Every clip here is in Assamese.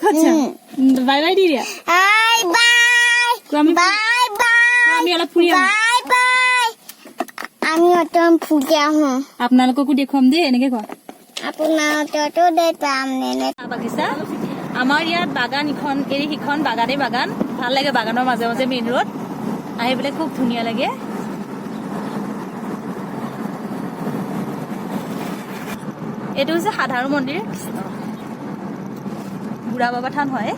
আচ্ছা বাই বাই দি দিয়া বাই বাই বাই বাই আমি অলপ ফুৰি আহোঁ বাই বাই আমি অতম ফুৰি আহোঁ আপোনালোককো দেখুৱাম দেই এনেকে কোৱা আপোনাৰ অতটো দে পাম নে বাগিচা আমাৰ ইয়াত বাগান ইখন এৰি সিখন বাগানে বাগান ভাল লাগে বাগানৰ মাজে মাজে মেইন ৰোড আহি পেলাই খুব ধুনীয়া লাগে এইটো হৈছে সাধাৰণ মন্দিৰ বুঢ়া বাবা থান হয়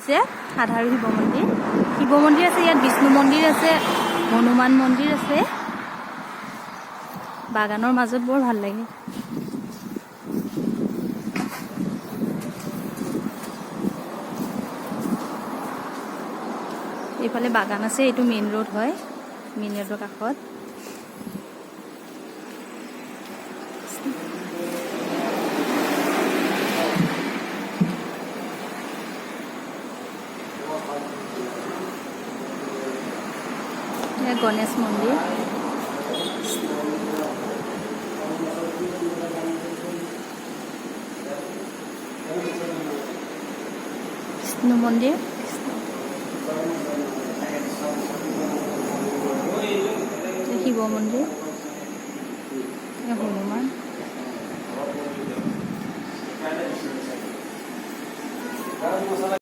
সাধাৰণ শিৱ মন্দিৰ আছে ইয়াত বিষ্ণু মন্দিৰ আছে হনুমান মন্দিৰ আছে বাগানৰ মাজত বৰ ভাল লাগে এইফালে বাগান আছে এইটো মেইন ৰোড হয় মেইন ৰোডৰ কাষত গণেশ মন্দিৰ বিষ্ণু মন্দিৰ শিৱ মন্দিৰ হনুমান